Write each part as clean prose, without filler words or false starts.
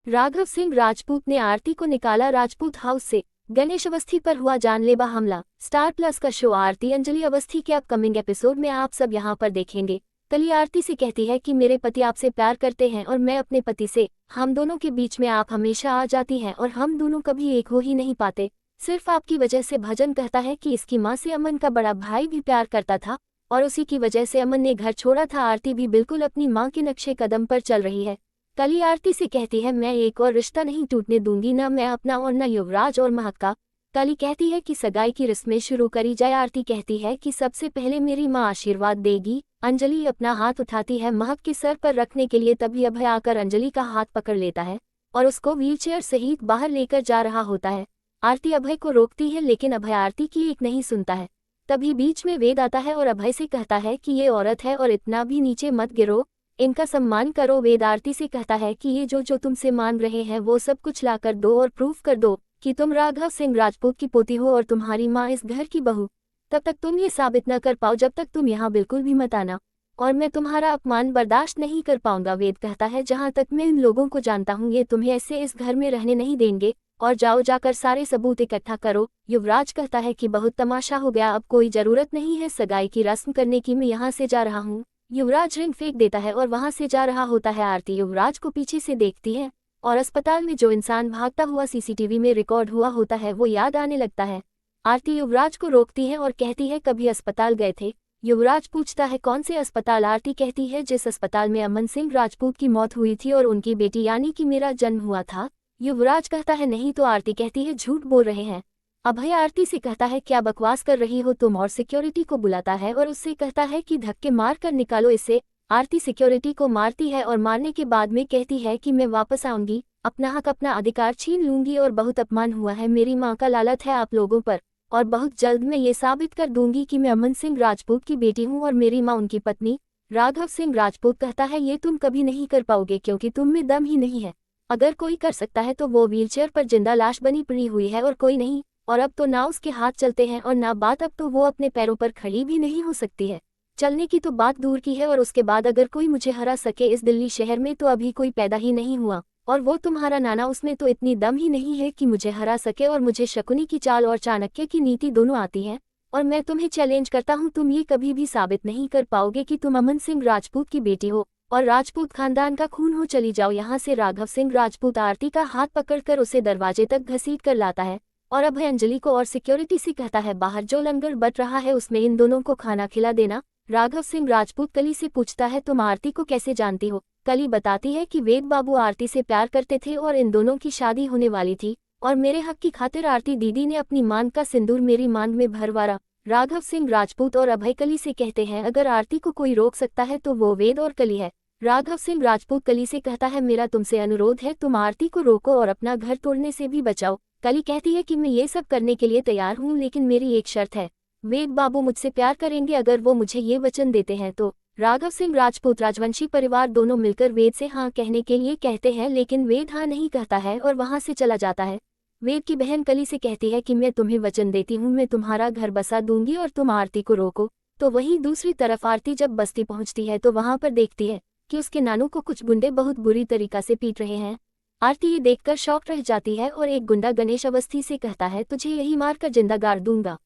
राघव सिंह राजपूत ने आरती को निकाला राजपूत हाउस से। गणेश अवस्थी पर हुआ जानलेवा हमला। स्टार प्लस का शो आरती अंजलि अवस्थी के अपकमिंग एपिसोड में आप सब यहां पर देखेंगे। कली आरती से कहती है कि मेरे पति आपसे प्यार करते हैं और मैं अपने पति से, हम दोनों के बीच में आप हमेशा आ जाती हैं और हम दोनों कभी एक हो ही नहीं पाते, सिर्फ आपकी वजह से। भजन कहता है कि इसकी माँ से अमन का बड़ा भाई भी प्यार करता था और उसी की वजह से अमन ने घर छोड़ा था। आरती भी बिल्कुल अपनी माँ के नक्शे कदम पर चल रही है। कली आरती से कहती है मैं एक और रिश्ता नहीं टूटने दूंगी, न मैं अपना और न युवराज और महक का। कली कहती है कि सगाई की रस्में शुरू करी जाए। आरती कहती है कि सबसे पहले मेरी माँ आशीर्वाद देगी। अंजलि अपना हाथ उठाती है महक के सर पर रखने के लिए, तभी अभय आकर अंजलि का हाथ पकड़ लेता है और उसको व्हीलचेयर सहित बाहर लेकर जा रहा होता है। आरती अभय को रोकती है लेकिन अभय आरती की एक नहीं सुनता है। तभी बीच में वेद आता है और अभय से कहता है कि ये औरत है और इतना भी नीचे मत गिरो, इनका सम्मान करो। वेद आरती से कहता है कि ये जो तुमसे मान रहे हैं वो सब कुछ ला कर दो और प्रूफ कर दो कि तुम राघव सिंह राजपूत की पोती हो और तुम्हारी माँ इस घर की बहू। तब तक तुम ये साबित न कर पाओ जब तक तुम यहाँ बिल्कुल भी मत आना, और मैं तुम्हारा अपमान बर्दाश्त नहीं कर पाऊंगा। वेद कहता है जहाँ तक मैं इन लोगों को जानता हूँ ये तुम्हें ऐसे इस घर में रहने नहीं देंगे, और जाओ जाकर सारे सबूत इकट्ठा करो। युवराज कहता है कि बहुत तमाशा हो गया, अब कोई जरूरत नहीं है सगाई की रस्म करने की, मैं यहाँ से जा रहा हूँ। युवराज रिंग फेंक देता है और वहां से जा रहा होता है। आरती युवराज को पीछे से देखती है और अस्पताल में जो इंसान भागता हुआ सीसीटीवी में रिकॉर्ड हुआ होता है वो याद आने लगता है। आरती युवराज को रोकती है और कहती है कभी अस्पताल गए थे? युवराज पूछता है कौन से अस्पताल? आरती कहती है जिस अस्पताल में अमन सिंह राजपूत की मौत हुई थी और उनकी बेटी यानी कि मेरा जन्म हुआ था। युवराज कहता है नहीं, तो आरती कहती है झूठ बोल रहे हैं। अभय आरती से कहता है क्या बकवास कर रही हो तुम, और सिक्योरिटी को बुलाता है और उससे कहता है कि धक्के मार कर निकालो इसे। आरती सिक्योरिटी को मारती है और मारने के बाद में कहती है कि मैं वापस आऊंगी, अपना हक अपना अधिकार छीन लूंगी और बहुत अपमान हुआ है, मेरी माँ का लालच है आप लोगों पर, और बहुत जल्द मैं ये साबित कर दूंगी कि मैं अमन सिंह राजपूत की बेटी हूँ और मेरी माँ उनकी पत्नी। राघव सिंह राजपूत कहता है ये तुम कभी नहीं कर पाओगे क्योंकि तुम में दम ही नहीं है। अगर कोई कर सकता है तो वो व्हीलचेयर पर जिंदा लाश बनी पड़ी हुई है और कोई नहीं, और अब तो ना उसके हाथ चलते हैं और ना बात, अब तो वो अपने पैरों पर खड़ी भी नहीं हो सकती है। चलने की तो बात दूर की है, और उसके बाद अगर कोई मुझे हरा सके इस दिल्ली शहर में तो अभी कोई पैदा ही नहीं हुआ, और वो तुम्हारा नाना, उसमें तो इतनी दम ही नहीं है कि मुझे हरा सके। और मुझे शकुनी की चाल और चाणक्य की नीति दोनों आती है, और मैं तुम्हें चैलेंज करता हूँ, तुम ये कभी भी साबित नहीं कर पाओगे कि तुम अमन सिंह राजपूत की बेटी हो और राजपूत खानदान का खून हो। चली जाओ यहाँ से। राघव सिंह राजपूत आरती का हाथ पकड़कर उसे दरवाजे तक घसीट कर लाता है और अभय अंजलि को और सिक्योरिटी से कहता है बाहर जो लंगर बट रहा है उसमें इन दोनों को खाना खिला देना। राघव सिंह राजपूत कली से पूछता है तुम आरती को कैसे जानती हो? कली बताती है कि वेद बाबू आरती से प्यार करते थे और इन दोनों की शादी होने वाली थी, और मेरे हक की खातिर आरती दीदी ने अपनी मांग का सिंदूर मेरी मांग में भरवाया। राघव सिंह राजपूत और अभय कली से कहते हैं अगर आरती को कोई रोक सकता है तो वो वेद और कली है। राघव सिंह राजपूत कली से कहता है मेरा तुमसे अनुरोध है, तुम आरती को रोको और अपना घर तोड़ने से भी बचाओ। कली कहती है कि मैं ये सब करने के लिए तैयार हूँ, लेकिन मेरी एक शर्त है, वेद बाबू मुझसे प्यार करेंगे अगर वो मुझे ये वचन देते हैं तो। राघव सिंह राजपूत राजवंशी परिवार दोनों मिलकर वेद से हाँ कहने के लिए कहते हैं, लेकिन वेद हाँ नहीं कहता है और वहां से चला जाता है। वेद की बहन कली से कहती है कि मैं तुम्हें वचन देती हूँ, मैं तुम्हारा घर बसा दूंगी और तुम आरती को रोको। तो वहीं दूसरी तरफ आरती जब बस्ती पहुंचती है तो वहां पर देखती है कि उसके नानू को कुछ गुंडे बहुत बुरी तरीका से पीट रहे हैं। आरती ये देखकर शॉक रह जाती है और एक गुंडा गणेश अवस्थी से कहता है तुझे यही मारकर जिंदा गाड़ दूंगा।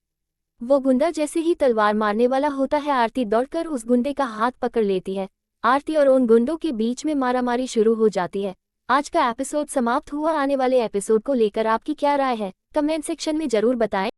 वो गुंडा जैसे ही तलवार मारने वाला होता है आरती दौड़कर उस गुंडे का हाथ पकड़ लेती है। आरती और उन गुंडों के बीच में मारामारी शुरू हो जाती है। आज का एपिसोड समाप्त हुआ। आने वाले एपिसोड को लेकर आपकी क्या राय है कमेंट सेक्शन में जरूर बताएं।